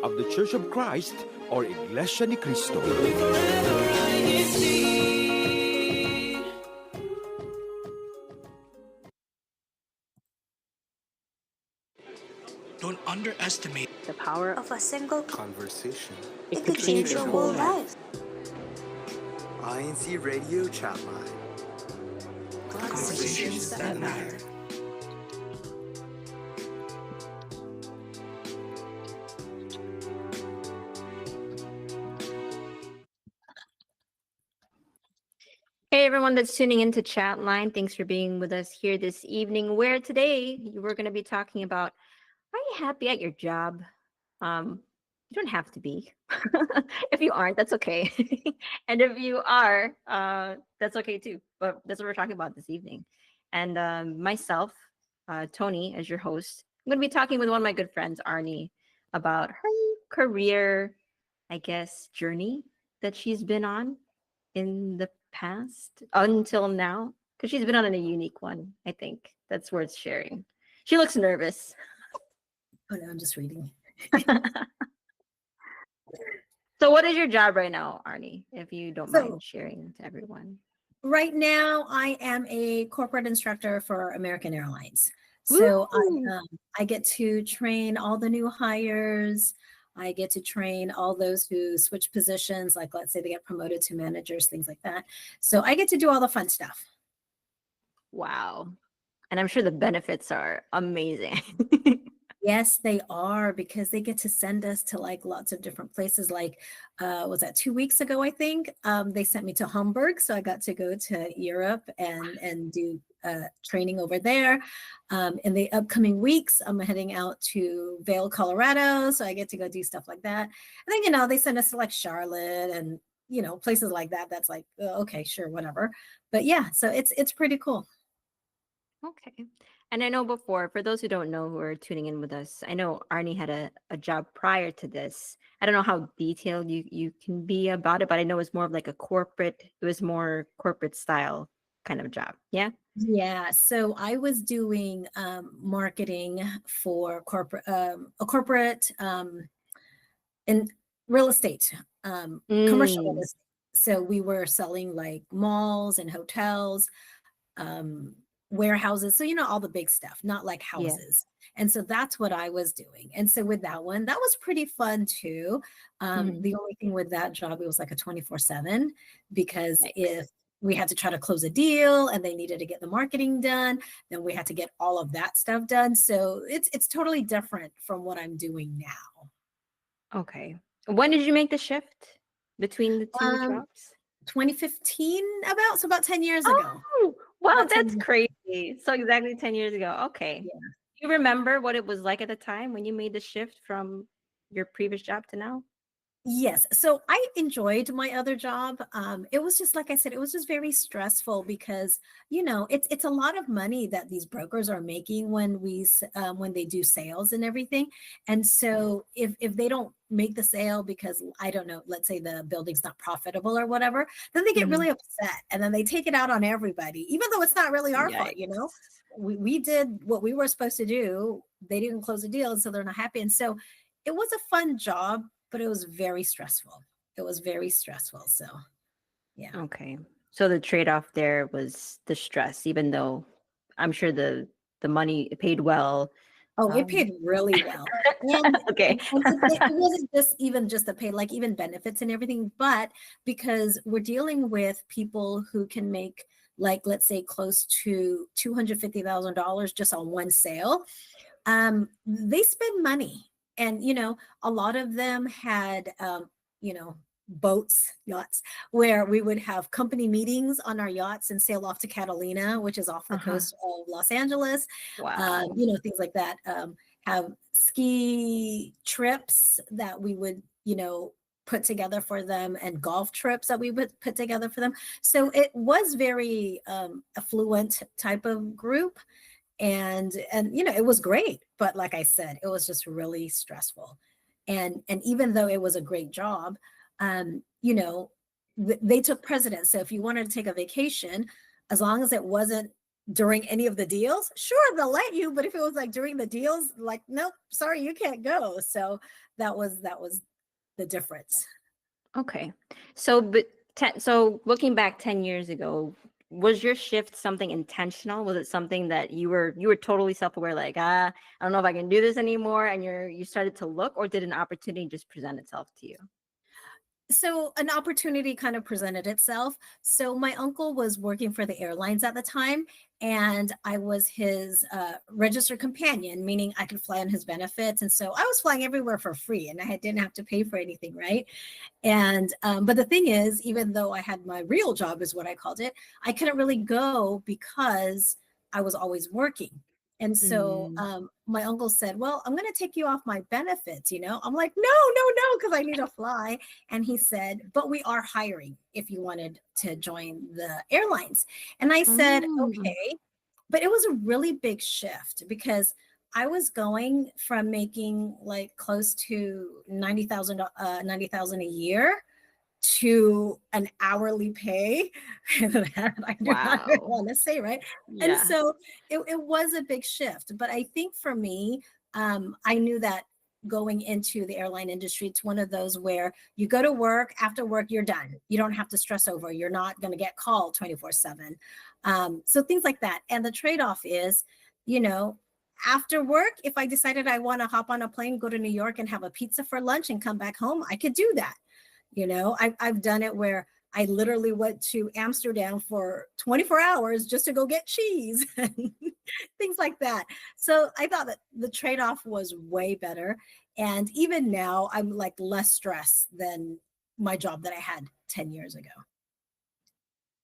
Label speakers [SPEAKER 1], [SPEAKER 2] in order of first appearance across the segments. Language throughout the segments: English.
[SPEAKER 1] of the Church of Christ or Iglesia ni Cristo.
[SPEAKER 2] Don't underestimate
[SPEAKER 3] the power
[SPEAKER 4] of a single
[SPEAKER 5] conversation.
[SPEAKER 4] It could change your whole life.
[SPEAKER 5] INCRadio Chatline.
[SPEAKER 4] Conversations that matter.
[SPEAKER 3] Hey, everyone that's tuning into Chatline. Thanks for being with us here this evening, where today we're going to be talking about, are you happy at your job? You don't have to be. If you aren't, that's okay. And if you are, that's okay too. But that's what we're talking about this evening. And myself, Tony, as your host, I'm going to be talking with one of my good friends, Arnie, about her career, I guess, journey that she's been on in the past until now, because she's been on a unique one. I think that's worth sharing. She looks nervous.
[SPEAKER 6] Oh no, I'm just reading.
[SPEAKER 3] So what is your job right now, Arnie, if you don't mind sharing to everyone?
[SPEAKER 6] Right now, I am a corporate instructor for American Airlines. So I get to train all the new hires. I get to train all those who switch positions, like let's say they get promoted to managers, things like that. So I get to do all the fun stuff.
[SPEAKER 3] Wow. And I'm sure the benefits are amazing.
[SPEAKER 6] Yes, they are, because they get to send us to like lots of different places. Like, was that 2 weeks ago, I think? They sent me to Hamburg. So I got to go to Europe and do training over there. In the upcoming weeks, I'm heading out to Vail, Colorado. So I get to go do stuff like that. And then, they send us to like Charlotte and, places like that. That's like, okay, sure, whatever. But yeah, so it's pretty cool.
[SPEAKER 3] Okay. And I know before, for those who don't know who are tuning in with us, I know Arnie had a job prior to this. I don't know how detailed you can be about it, but I know it's more of like it was more corporate style kind of job. Yeah?
[SPEAKER 6] Yeah. So I was doing marketing for a corporate in real estate, commercial real estate. So we were selling like malls and hotels, warehouses, so all the big stuff, not like houses. Yeah. And so that's what I was doing. And so with that one, that was pretty fun too. The only thing with that job, it was like a 24/7, because if we had to try to close a deal and they needed to get the marketing done, then we had to get all of that stuff done. So it's totally different from what I'm doing now.
[SPEAKER 3] Okay. When did you make the shift between the two jobs?
[SPEAKER 6] 2015, about 10 years ago.
[SPEAKER 3] Wow, that's crazy. So exactly 10 years ago. Okay. Yeah. Do you remember what it was like at the time when you made the shift from your previous job to now?
[SPEAKER 6] Yes. So I enjoyed my other job. It was just, like I said, it was just very stressful because, it's a lot of money that these brokers are making when they do sales and everything. And so if they don't make the sale because, I don't know, let's say the building's not profitable or whatever, then they get really upset and then they take it out on everybody, even though it's not really our fault, We did what we were supposed to do. They didn't close the deal, and so they're not happy. And so it was a fun job, but it was very stressful. So, yeah.
[SPEAKER 3] Okay. So the trade-off there was the stress, even though I'm sure the money paid well.
[SPEAKER 6] Oh, it paid really well.
[SPEAKER 3] Okay.
[SPEAKER 6] It wasn't just the pay, like even benefits and everything, but because we're dealing with people who can make, like, let's say close to $250,000 just on one sale, they spend money. And, a lot of them had, boats, yachts, where we would have company meetings on our yachts and sail off to Catalina, which is off the coast of Los Angeles.
[SPEAKER 3] Wow.
[SPEAKER 6] Things like that. Have ski trips that we would, put together for them, and golf trips that we would put together for them. So it was very affluent type of group. And it was great, but like I said, it was just really stressful. And even though it was a great job, they took precedence. So if you wanted to take a vacation, as long as it wasn't during any of the deals, sure, they'll let you. But if it was like during the deals, like, nope, sorry, you can't go. So that was the difference.
[SPEAKER 3] Okay. So, so looking back 10 years ago, was your shift something intentional? Was it something that you were totally self-aware, like, I don't know if I can do this anymore, and you started to look, or did an opportunity just present itself to you?
[SPEAKER 6] So an opportunity kind of presented itself. So my uncle was working for the airlines at the time, and I was his registered companion, meaning I could fly on his benefits. And so I was flying everywhere for free, and didn't have to pay for anything, right? And but the thing is, even though I had my real job, is what I called it, I couldn't really go because I was always working. And so
[SPEAKER 3] Mm.
[SPEAKER 6] my uncle said, well, I'm going to take you off my benefits. I'm like, no, no, no, because I need to fly. And he said, but we are hiring if you wanted to join the airlines. And I said,
[SPEAKER 3] Mm.
[SPEAKER 6] okay. But it was a really big shift because I was going from making like close to 90,000 a year to an hourly pay that I do not even
[SPEAKER 3] Wow.
[SPEAKER 6] want to say, right? And
[SPEAKER 3] Yeah.
[SPEAKER 6] so it was a big shift. But I think for me, I knew that going into the airline industry, it's one of those where you go to work, after work, you're done. You don't have to stress over, you're not going to get called 24/7. So things like that. And the trade-off is, you know, after work, if I decided I want to hop on a plane, go to New York and have a pizza for lunch and come back home, I could do that. I've done it where I literally went to Amsterdam for 24 hours just to go get cheese and things like that. So I thought that the trade-off was way better. And even now, I'm like less stressed than my job that I had 10 years ago.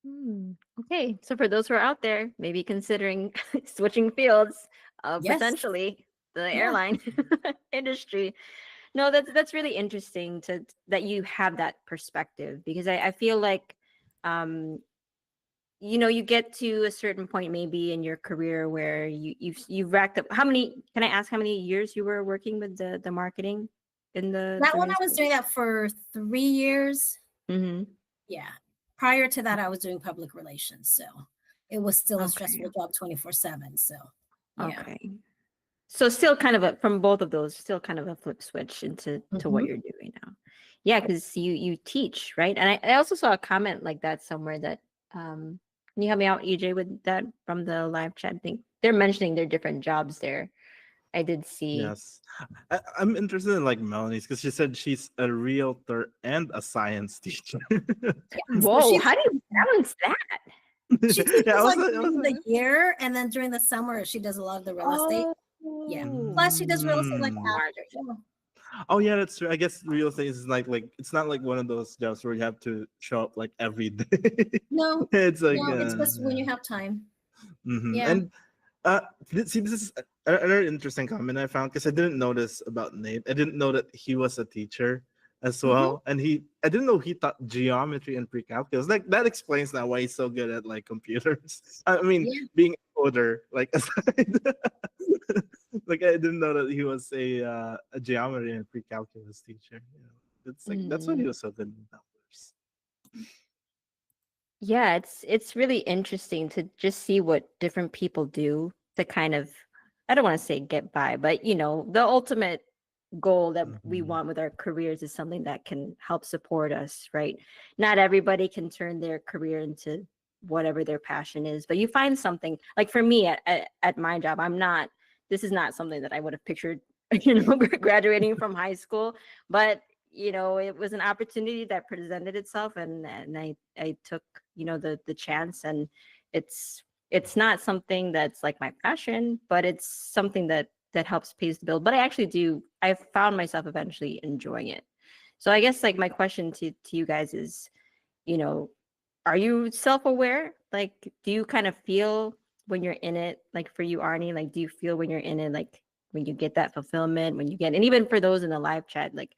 [SPEAKER 3] Hmm. Okay, so for those who are out there, maybe considering switching fields,
[SPEAKER 6] Yes.
[SPEAKER 3] potentially the
[SPEAKER 6] Yeah.
[SPEAKER 3] airline industry. No, that's really interesting to that you have that perspective, because I feel like, um, you get to a certain point maybe in your career where you've racked up. How many? Can I ask how many years you were working with the marketing in
[SPEAKER 6] That
[SPEAKER 3] the
[SPEAKER 6] one, I was
[SPEAKER 3] newspaper?
[SPEAKER 6] doing that for 3 years.
[SPEAKER 3] Mm-hmm.
[SPEAKER 6] Yeah. Prior to that, I was doing public relations. So it was still a
[SPEAKER 3] Okay.
[SPEAKER 6] stressful job 24/7. So yeah.
[SPEAKER 3] Okay. So still kind of from both of those, still kind of a flip switch into to what
[SPEAKER 6] Mhm.
[SPEAKER 3] you're doing now. Yeah, because you teach, right? And I also saw a comment like that somewhere that, can you help me out, EJ, with that from the live chat? I think they're mentioning their different jobs there. I did see.
[SPEAKER 2] Yes. I'm interested in like Melanie's because she said she's a realtor and a science teacher.
[SPEAKER 6] Yeah. So
[SPEAKER 3] Whoa, how do you balance that?
[SPEAKER 6] she
[SPEAKER 2] Yeah,
[SPEAKER 6] teaches
[SPEAKER 2] I was
[SPEAKER 6] like
[SPEAKER 2] like,
[SPEAKER 6] during the year, and then during the summer she does a lot of the real estate.
[SPEAKER 3] Oh,
[SPEAKER 6] Yeah. Plus she does real estate like
[SPEAKER 2] Mm.
[SPEAKER 3] smart.
[SPEAKER 6] after. Yeah.
[SPEAKER 2] Oh yeah, that's true. I guess real estate is like it's not like one of those jobs where you have to show up like every day.
[SPEAKER 6] No,
[SPEAKER 2] It's like
[SPEAKER 6] no, it's just when
[SPEAKER 2] yeah.
[SPEAKER 6] you have time.
[SPEAKER 2] Mhm.
[SPEAKER 6] Yeah.
[SPEAKER 2] And see, this is another interesting comment I found because I didn't notice about Nate. I didn't know that he was a teacher as
[SPEAKER 6] Hmm.
[SPEAKER 2] well, and I didn't know he taught geometry and pre-calculus. Like that explains now why he's so good at like computers. I mean,
[SPEAKER 6] Yeah.
[SPEAKER 2] being a coder, like aside, like I didn't know that he was a geometry and pre-calculus teacher. It's like that's why he
[SPEAKER 3] Mhm.
[SPEAKER 2] was so good in numbers.
[SPEAKER 3] Yeah, it's really interesting to just see what different people do to kind of, I don't want to say get by, but the ultimate goal that we
[SPEAKER 2] Mhm.
[SPEAKER 3] want with our careers is something that can help support us, right? Not everybody can turn their career into whatever their passion is, but you find something. Like for me at my job, this is not something that I would have pictured, graduating from high school, but it was an opportunity that presented itself, and I took, the chance. And it's not something that's like my passion, but it's something that helps pays the bill. But I found myself eventually enjoying it. So I guess like my question to you guys is, you know, are you self-aware? Like, do you kind of feel when you're in it? Like for you, Arnie, like do you feel when you're in it, like when you get that fulfillment, when you get, and even for those in the live chat, like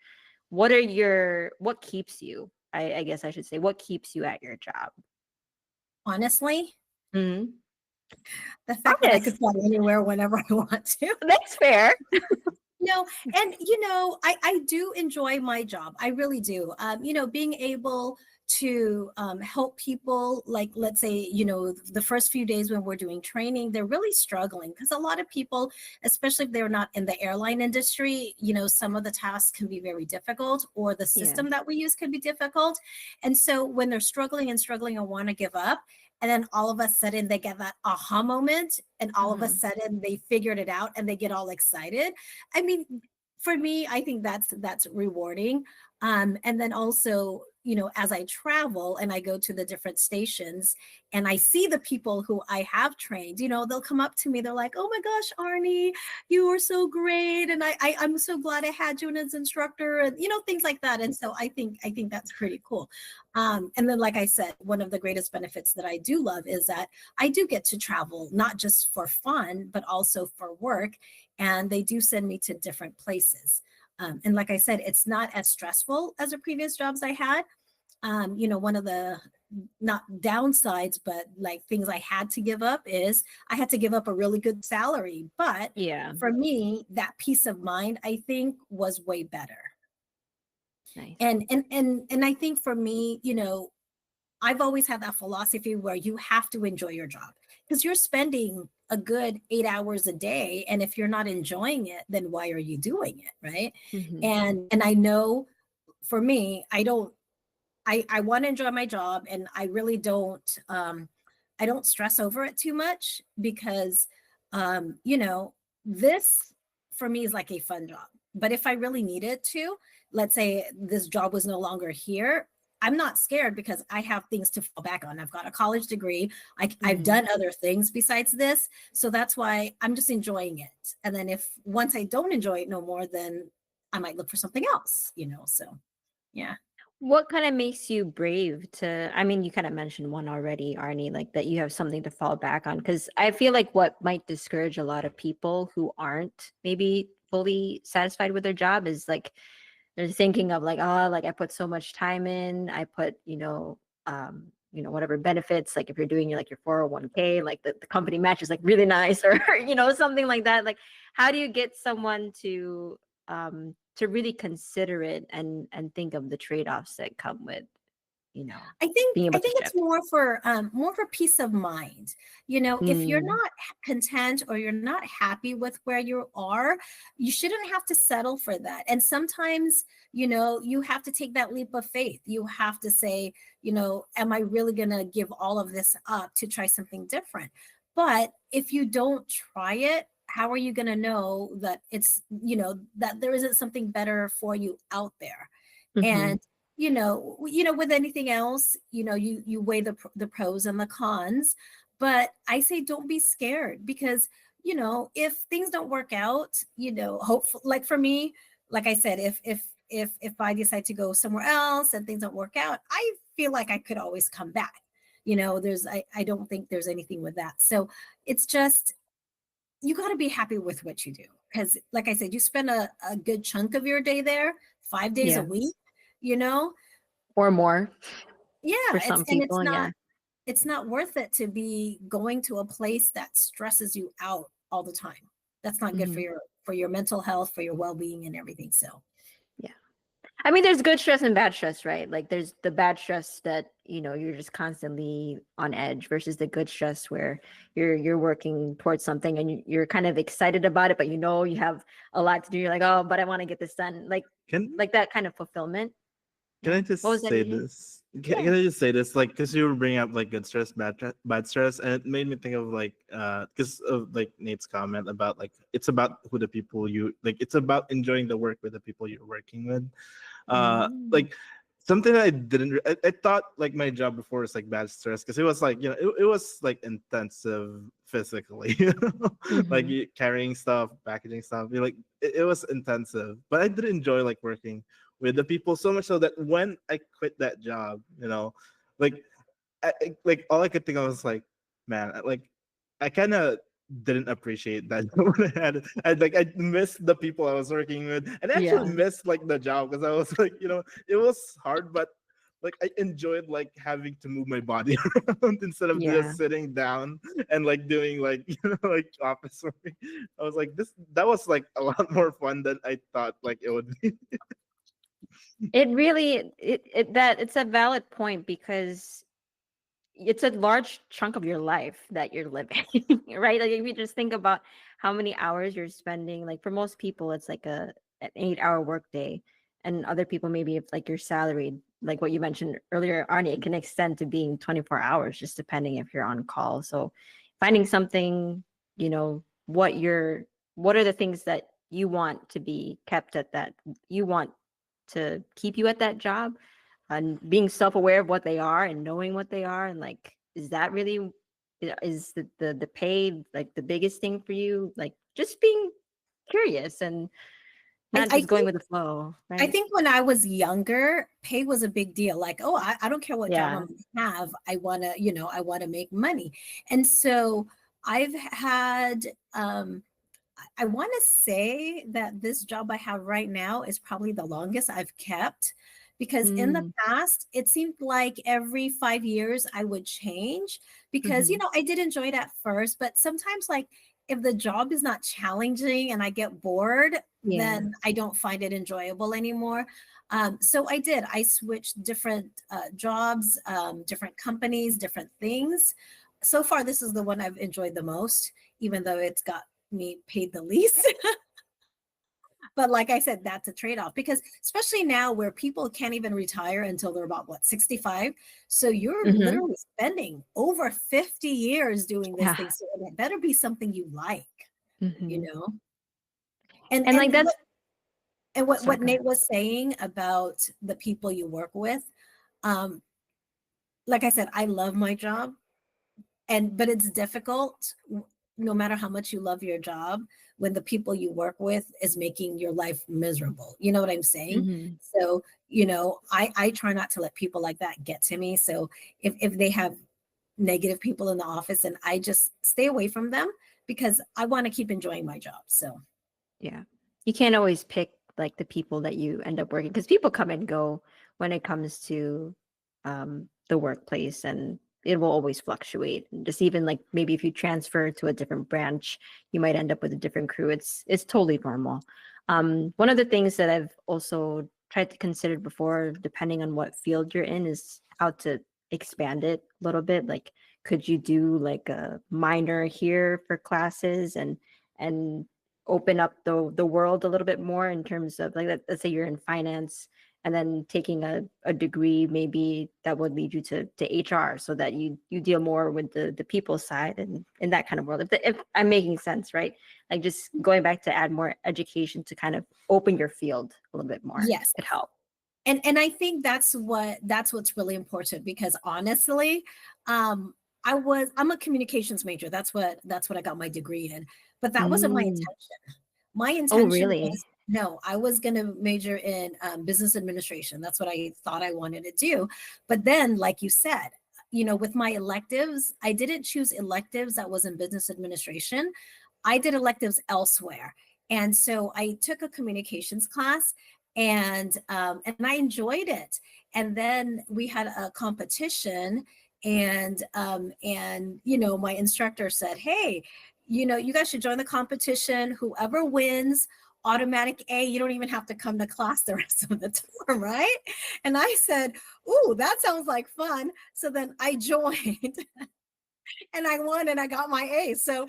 [SPEAKER 3] what keeps you? I guess I should say, what keeps you at your job?
[SPEAKER 6] Honestly,
[SPEAKER 3] Hmm.
[SPEAKER 6] the fact that I
[SPEAKER 3] Honest.
[SPEAKER 6] could fly anywhere whenever I want to.
[SPEAKER 3] That's fair.
[SPEAKER 6] No, and I do enjoy my job. I really do. Being able to help people, like, let's say, the first few days when we're doing training, they're really struggling because a lot of people, especially if they're not in the airline industry, some of the tasks can be very difficult, or the
[SPEAKER 3] Yeah.
[SPEAKER 6] system that we use can be difficult. And so when they're struggling and want to give up, and then all of a sudden they get that aha moment, and all of a sudden they figured it out and they get all excited. I mean, for me, I think that's rewarding. And then also, as I travel and I go to the different stations and I see the people who I have trained, they'll come up to me. They're like, "Oh my gosh, Arnie, you were so great, and I'm so glad I had you as instructor," and things like that. And so I think that's pretty cool. And then, like I said, one of the greatest benefits that I do love is that I do get to travel, not just for fun, but also for work. And they do send me to different places. And like I said, it's not as stressful as the previous jobs I had. One of the not downsides, but like things I had to give up is I had to give up a really good salary. But
[SPEAKER 3] Yeah.
[SPEAKER 6] for me, that peace of mind, I think, was way better.
[SPEAKER 3] Nice.
[SPEAKER 6] And I think for me, I've always had that philosophy where you have to enjoy your job because you're spending a good 8 hours a day. And if you're not enjoying it, then why are you doing it? Right.
[SPEAKER 3] Mhm.
[SPEAKER 6] And I know for me, I want to enjoy my job, and I really I don't stress over it too much because, this for me is like a fun job. But if I really needed to, let's say this job was no longer here, I'm not scared because I have things to fall back on. I've got a college degree. I've
[SPEAKER 3] Mhm.
[SPEAKER 6] done other things besides this. So that's why I'm just enjoying it. And then if once I don't enjoy it no more, then I might look for something else, So yeah.
[SPEAKER 3] What kind of makes you brave to, I mean, you kind of mentioned one already, Arnie, like that you have something to fall back on. Because I feel like what might discourage a lot of people who aren't maybe fully satisfied with their job is like they're thinking of like, oh, like I put so much time in, I put, whatever benefits, like if you're doing your 401k, like the company match is like really nice or, something like that. Like, how do you get someone to really consider it and think of the trade-offs that come with,
[SPEAKER 6] I think
[SPEAKER 3] being
[SPEAKER 6] I
[SPEAKER 3] able to
[SPEAKER 6] think it's
[SPEAKER 3] shift?
[SPEAKER 6] more for peace of mind. If you're
[SPEAKER 3] Mm,
[SPEAKER 6] not content or you're not happy with where you are, you shouldn't have to settle for that. And sometimes, you have to take that leap of faith. You have to say, am I really going to give all of this up to try something different? But if you don't try it, how are you going to know that that there isn't something better for you out there?
[SPEAKER 3] mhm.
[SPEAKER 6] And with anything else, you weigh the pros and the cons. But I say don't be scared because if things don't work out, hopefully, like for me, like I said, if I decide to go somewhere else and things don't work out, I feel like I could always come back. I don't think there's anything with that. So it's just you got to be happy with what you do because, like I said, you spend a good chunk of your day there, 5 days a
[SPEAKER 3] Yeah.
[SPEAKER 6] week. you know
[SPEAKER 3] Or more
[SPEAKER 6] yeah,
[SPEAKER 3] for
[SPEAKER 6] it's
[SPEAKER 3] some
[SPEAKER 6] and it's
[SPEAKER 3] people.
[SPEAKER 6] not
[SPEAKER 3] Yeah.
[SPEAKER 6] it's not worth it to be going to a place that stresses you out all the time. That's not good for
[SPEAKER 3] Mhm.
[SPEAKER 6] your mental health, for your well-being and everything. So
[SPEAKER 3] Yeah. I mean, there's good stress and bad stress, right? Like there's the bad stress that, you're just constantly on edge versus the good stress where you're working towards something and you're kind of excited about it, but you have a lot to do. You're like, oh, but I want to get this done.
[SPEAKER 2] Can
[SPEAKER 3] Like that kind of fulfillment.
[SPEAKER 2] can
[SPEAKER 3] Yeah.
[SPEAKER 2] I
[SPEAKER 3] What was
[SPEAKER 2] just
[SPEAKER 3] that,
[SPEAKER 2] say
[SPEAKER 3] AJ?
[SPEAKER 2] this?
[SPEAKER 3] Yeah.
[SPEAKER 2] Can I just say this? Like, because you were bringing up like good stress, bad stress, and it made me think of like, because of like Nate's comment about like it's about who the people you like. It's about enjoying the work with the people you're working with.
[SPEAKER 3] Mm.
[SPEAKER 2] Like something that I didn't. I thought like my job before was like bad stress because it was like it was like intensive physically, like
[SPEAKER 3] Mm-hmm.
[SPEAKER 2] carrying stuff, packaging stuff. Like it was intensive, but I did enjoy like working with the people so much so that when I quit that job, like like all I could think of was like, man, like I kind of didn't appreciate that job when I had it. I missed the people I was working with, and I actually
[SPEAKER 3] Yeah.
[SPEAKER 2] missed like the job because I was like, it was hard, but like I enjoyed like having to move my body around instead of
[SPEAKER 3] Yeah.
[SPEAKER 2] just sitting down and like doing like like office work. I was like that was like a lot more fun than I thought like it would be.
[SPEAKER 3] It really that it's a valid point because it's a large chunk of your life that you're living, right? Like if you just think about how many hours you're spending, like for most people, it's like an 8 hour workday, and other people maybe if like you're salaried, like what you mentioned earlier, Arnie, it can extend to being 24 hours, just depending if you're on call. So finding something, what are the things that you want to be kept at that you want to keep you at that job and being self-aware of what they are and knowing what they are and like is that really is the pay like the biggest thing for you, like just being curious and
[SPEAKER 6] I,
[SPEAKER 3] not
[SPEAKER 6] I
[SPEAKER 3] just going
[SPEAKER 6] think
[SPEAKER 3] with the flow,
[SPEAKER 6] I
[SPEAKER 3] right?
[SPEAKER 6] think when I was younger, pay was a big deal. Like, oh, I don't care what job
[SPEAKER 3] Yeah.
[SPEAKER 6] I'm gonna have. I wanna, I wanna make money. And so I've had I want to say that this job I have right now is probably the longest I've kept because in the
[SPEAKER 3] Mm,
[SPEAKER 6] past, it seemed like every 5 years I would change because,
[SPEAKER 3] hmm.
[SPEAKER 6] I did enjoy it at first, but sometimes, like, if the job is not challenging and I get bored,
[SPEAKER 3] Yeah.
[SPEAKER 6] then I don't find it enjoyable anymore. So I did. I switched different jobs, different companies, different things. So far, this is the one I've enjoyed the most, even though it's got me paid the least. But like I said, that's a trade-off because especially now where people can't even retire until they're about what, 65. So you're
[SPEAKER 3] Hmm.
[SPEAKER 6] literally spending over 50 years doing this
[SPEAKER 3] Yeah.
[SPEAKER 6] thing. So it better be something you like, you
[SPEAKER 3] Hmm.
[SPEAKER 6] know? And
[SPEAKER 3] And like
[SPEAKER 6] and
[SPEAKER 3] that's
[SPEAKER 6] what and what,
[SPEAKER 3] sorry,
[SPEAKER 6] what
[SPEAKER 3] go ahead.
[SPEAKER 6] Nate was saying about the people you work with, um, like I said, I love my job. But it's difficult no matter how much you love your job when the people you work with is making your life miserable. You know what I'm saying?
[SPEAKER 3] Hmm.
[SPEAKER 6] So I try not to let people like that get to me. So if they have negative people in the office, and I just stay away from them because I want to keep enjoying my job. So
[SPEAKER 3] Yeah. You can't always pick like the people that you end up working because people come and go when it comes to the workplace and it will always fluctuate. And just even like maybe if you transfer to a different branch, you might end up with a different crew. It's totally normal. One of the things that I've also tried to consider before, depending on what field you're in, is how to expand it a little bit. Like, could you do like a minor here for classes and open up the world a little bit more in terms of like let's say you're in finance and then taking a degree maybe that would lead you to HR so that you deal more with the people side and in that kind of world if I'm making sense, right? Like just going back to add more education to kind of open your field a little bit more
[SPEAKER 6] yes.
[SPEAKER 3] could help.
[SPEAKER 6] And I think that's what's really important because honestly, um I'm a communications major. That's what I got my degree in, but that wasn't my
[SPEAKER 3] Mm.
[SPEAKER 6] intention. My
[SPEAKER 3] Oh
[SPEAKER 6] intention
[SPEAKER 3] really?
[SPEAKER 6] was, no, I was going to major in business administration. That's what I thought I wanted to do. But then, like you said, with my electives, I didn't choose electives that was in business administration. I did electives elsewhere. And so I took a communications class, and I enjoyed it. And then we had a competition, and my instructor said, "Hey, you guys should join the competition. Whoever wins, automatic A. You don't even have to come to class the rest of the term, right?" And I said, "Ooh, that sounds like fun." So then I joined and I won and I got my A. So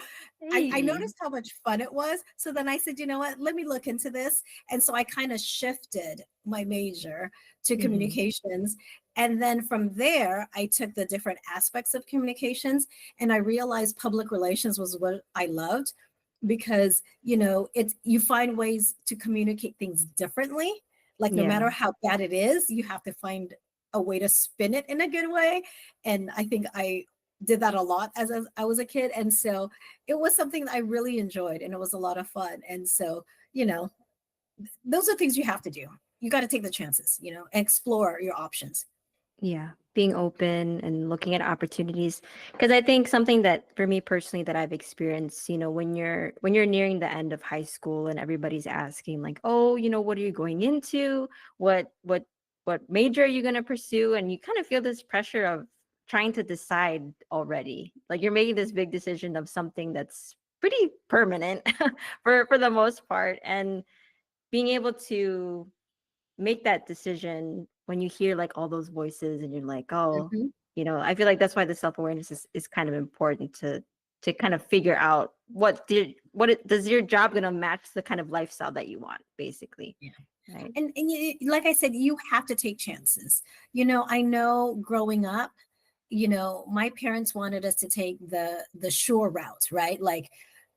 [SPEAKER 6] I
[SPEAKER 3] Hey.
[SPEAKER 6] noticed how much fun it was. So then I said, you know what, let me look into this. And so I kind of shifted my major to
[SPEAKER 3] Hmm.
[SPEAKER 6] communications. And then from there, I took the different aspects of communications and I realized public relations was what I loved because, it's you find ways to communicate things differently. Like no
[SPEAKER 3] Yeah.
[SPEAKER 6] matter how bad it is, you have to find a way to spin it in a good way. And I think I did that a lot as I was a kid. And so it was something that I really enjoyed and it was a lot of fun. And so, those are things you have to do. You got to take the chances, and explore your options.
[SPEAKER 3] Yeah, being open and looking at opportunities. Because I think something that for me personally that I've experienced, when you're nearing the end of high school and everybody's asking like, oh, what are you going into? What what major you're going to pursue, and you kind of feel this pressure of trying to decide already. Like you're making this big decision of something that's pretty permanent for the most part, and being able to make that decision when you hear like all those voices and you're like, oh,
[SPEAKER 6] Mhm.
[SPEAKER 3] I feel like that's why the self-awareness is kind of important to kind of figure out does your job gonna match the kind of lifestyle that you want, basically.
[SPEAKER 6] Yeah.
[SPEAKER 3] Right.
[SPEAKER 6] And like I said, you have to take chances. I know growing up, my parents wanted us to take the sure route, right? Like,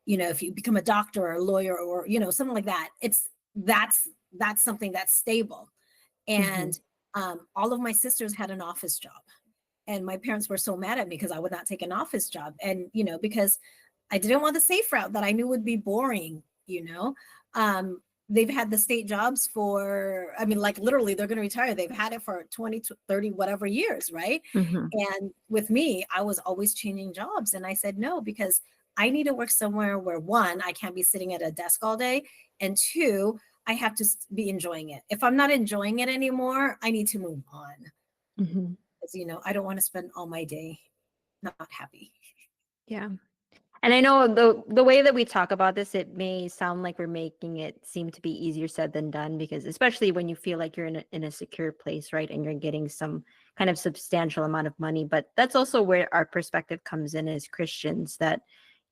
[SPEAKER 6] if you become a doctor or a lawyer or something like that, that's something that's stable.
[SPEAKER 3] Mm-hmm.
[SPEAKER 6] And all of my sisters had an office job, and my parents were so mad at me because I would not take an office job, and because I didn't want the safe route that I knew would be boring. They've had the state jobs for, I mean, like literally they're going to retire. They've had it for 20 to 30 whatever years, right?
[SPEAKER 3] Mm-hmm.
[SPEAKER 6] And with me, I was always changing jobs, and I said no, because I need to work somewhere where, one, I can't be sitting at a desk all day, and two, I have to be enjoying it. If I'm not enjoying it anymore, I need to move on.
[SPEAKER 3] Mm-hmm.
[SPEAKER 6] Because I don't want to spend all my day not happy.
[SPEAKER 3] Yeah. And I know the way that we talk about this, it may sound like we're making it seem to be easier said than done, because especially when you feel like you're in a secure place, right? And you're getting some kind of substantial amount of money. But that's also where our perspective comes in as Christians, that,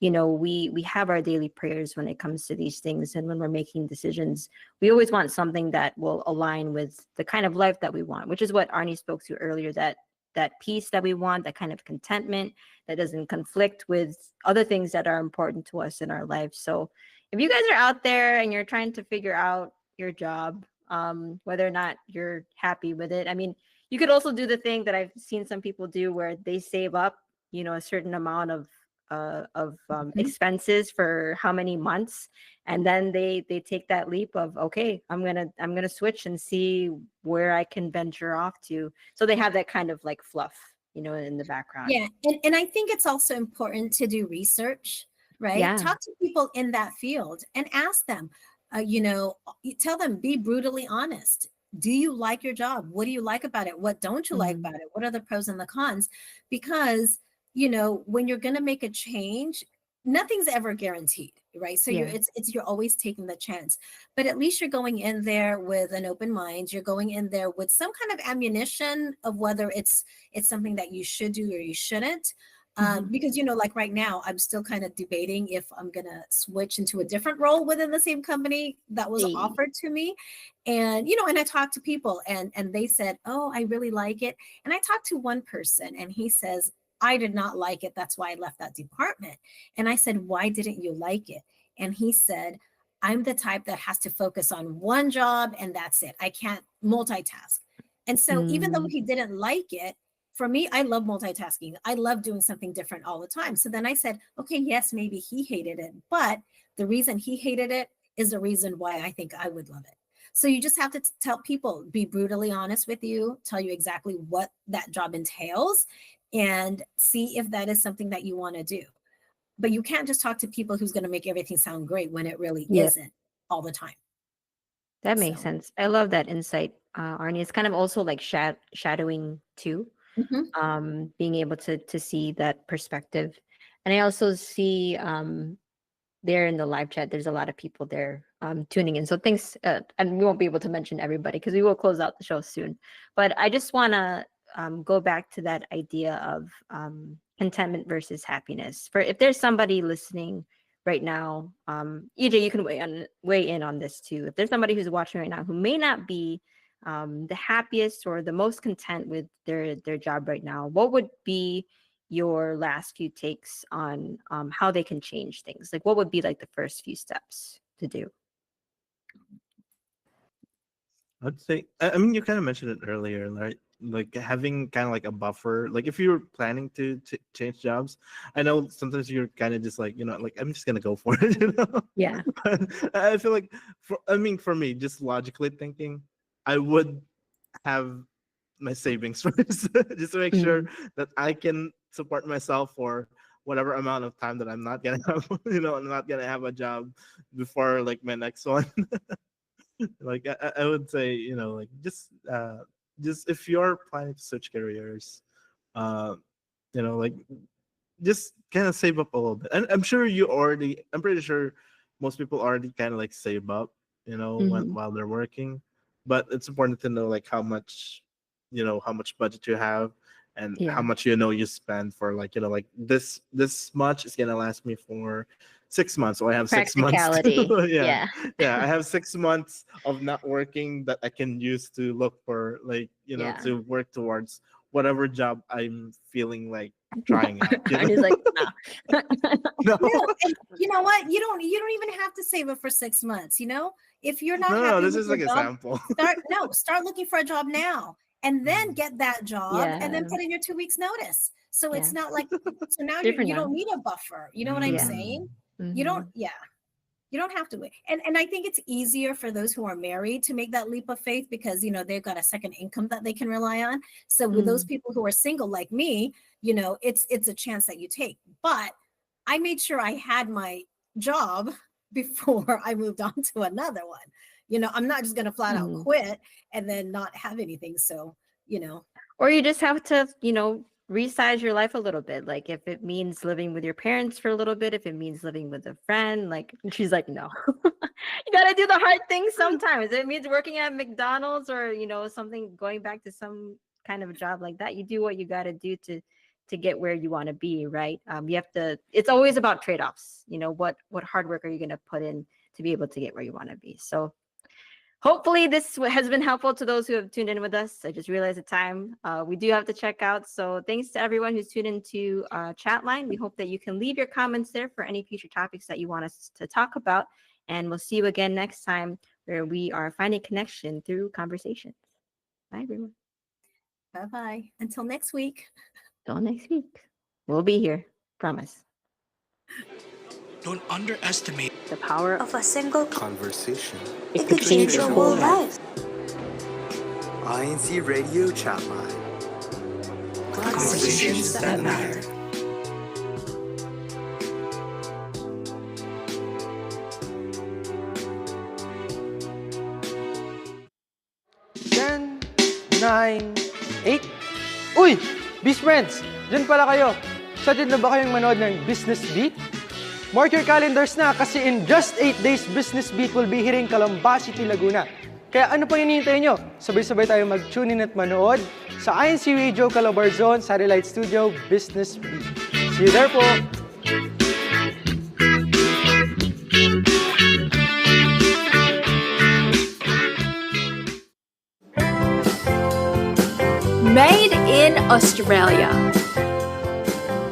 [SPEAKER 3] we have our daily prayers when it comes to these things. And when we're making decisions, we always want something that will align with the kind of life that we want, which is what Arnie spoke to earlier, that peace that we want, that kind of contentment that doesn't conflict with other things that are important to us in our life. So if you guys are out there and you're trying to figure out your job, whether or not you're happy with it, I mean, you could also do the thing that I've seen some people do where they save up, a certain amount of expenses for how many months, and then they take that leap of, okay, I'm gonna switch and see where I can venture off to. So they have that kind of like fluff, in the background.
[SPEAKER 6] Yeah. And I think it's also important to do research, right?
[SPEAKER 3] Yeah.
[SPEAKER 6] Talk to people in that field and ask them, tell them, be brutally honest. Do you like your job? What do you like about it? What don't you like
[SPEAKER 3] Mhm.
[SPEAKER 6] about it? What are the pros and the cons? Because, when you're going to make a change, nothing's ever guaranteed, right? So
[SPEAKER 3] Yeah.
[SPEAKER 6] you're always taking the chance, but at least you're going in there with an open mind. You're going in there with some kind of ammunition of whether it's something that you should do or you shouldn't.
[SPEAKER 3] Mhm.
[SPEAKER 6] Because like right now, I'm still kind of debating if I'm gonna switch into a different role within the same company that was
[SPEAKER 3] Hey.
[SPEAKER 6] offered to me. And and I talked to people, and they said, oh, I really like it. And I talked to one person, and he says, I did not like it. That's why I left that department. And I said, why didn't you like it? And he said, I'm the type that has to focus on one job and that's it. I can't multitask. And so even though
[SPEAKER 3] Mm.
[SPEAKER 6] he didn't like it, for me, I love multitasking. I love doing something different all the time. So then I said, okay, yes, maybe he hated it, but the reason he hated it is the reason why I think I would love it. So you just have to tell people, be brutally honest with you, tell you exactly what that job entails, and see if that is something that you want to do. But you can't just talk to people who's going to make everything sound great when it really
[SPEAKER 3] Yeah,
[SPEAKER 6] isn't all the time.
[SPEAKER 3] that makes
[SPEAKER 6] So,
[SPEAKER 3] sense. I love that insight, Arnie. It's kind of also like shadowing too,
[SPEAKER 6] mhm.
[SPEAKER 3] being able to see that perspective. And I also see there in the live chat, there's a lot of people there tuning in. So thanks, and we won't be able to mention everybody because we will close out the show soon. But I just want to go back to that idea of contentment versus happiness. For if there's somebody listening right now, EJ, you can weigh in on this too. If there's somebody who's watching right now who may not be the happiest or the most content with their job right now, what would be your last few takes on how they can change things? Like, what would be like the first few steps to do?
[SPEAKER 2] I'd say, I mean, you kind of mentioned it earlier, right? Like having kind of like a buffer. Like if you're planning to change jobs, I know sometimes you're kind of just like, like I'm just gonna go for it,
[SPEAKER 3] Yeah.
[SPEAKER 2] But I feel like, for me, just logically thinking, I would have my savings first, just to make sure
[SPEAKER 3] Mm.
[SPEAKER 2] that I can support myself for whatever amount of time that I'm not gonna have, I'm not gonna have a job before like my next one. Like I would say, like just just if you're planning to switch careers, uh, like just kind of save up a little bit. And I'm pretty sure most people already kind of like save up, while they're working. But it's important to know like how much budget you have and how
[SPEAKER 3] Yeah.
[SPEAKER 2] much you spend for like like this much is gonna last me for 6 months. So I have 6 months
[SPEAKER 3] Practicality.
[SPEAKER 2] to, yeah,
[SPEAKER 3] Yeah.
[SPEAKER 2] yeah, I have 6 months of not working that I can use to look for like
[SPEAKER 3] Yeah.
[SPEAKER 2] to work towards whatever job I'm feeling like trying out.
[SPEAKER 3] Arnie's like, nah.
[SPEAKER 2] No,
[SPEAKER 6] No, and you know what? You don't even have to save it for 6 months. If you're not
[SPEAKER 2] no,
[SPEAKER 6] happy
[SPEAKER 2] this
[SPEAKER 6] with
[SPEAKER 2] is
[SPEAKER 6] your
[SPEAKER 2] like a
[SPEAKER 6] job,
[SPEAKER 2] sample.
[SPEAKER 6] start looking for a job now, and then get that job, and then
[SPEAKER 3] Yeah.
[SPEAKER 6] put in your 2 weeks notice. So
[SPEAKER 3] Yeah.
[SPEAKER 6] it's not like so now
[SPEAKER 3] Different
[SPEAKER 6] you
[SPEAKER 3] now.
[SPEAKER 6] don't need a buffer. You know what I'm
[SPEAKER 3] Yeah.
[SPEAKER 6] saying? You don't.
[SPEAKER 3] Mhm.
[SPEAKER 6] Yeah. You don't have to wait. And I think it's easier for those who are married to make that leap of faith because they've got a second income that they can rely on. So with those people who are single like me, it's a chance that you take. But I made sure I had my job before I moved on to another one. I'm not just gonna flat out quit and then not have anything. So,
[SPEAKER 3] Or you just have to, resize your life a little bit. Like if it means living with your parents for a little bit, if it means living with a friend, like she's like, no. You gotta do the hard things sometimes. It means working at McDonald's or, something going back to some kind of a job like that. You do what you gotta do to get where you want to be, right? You have to, it's always about trade-offs. What hard work are you gonna put in to be able to get where you want to be? So hopefully this has been helpful to those who have tuned in with us. I just realized the time. We do have to check out. So thanks to everyone who's tuned into chat line. We hope that you can leave your comments there for any future topics that you want us to talk about. And we'll see you again next time where we are finding connection through conversations. Bye, everyone.
[SPEAKER 6] bye-bye. Until next week.
[SPEAKER 3] Till next week. We'll be here. Promise.
[SPEAKER 4] Don't underestimate
[SPEAKER 3] The power
[SPEAKER 4] of a single
[SPEAKER 5] Conversation.
[SPEAKER 4] it could change your whole life.
[SPEAKER 5] INCRadio Chatline.
[SPEAKER 4] Conversations that matter.
[SPEAKER 7] Ten, 9, 8. Uy! Beast Friends! Diyan pala kayo. Excited na ba kayong manood ng Business Beat? Mark your calendars na kasi in just 8 days, Business Beat will be here in Calamba City, Laguna. Kaya ano pang hinihintay nyo? Sabay-sabay tayo mag-tune in at manood sa INCRadio Calabarzon Satellite Studio Business Beat. See you there po!
[SPEAKER 8] Made in Australia.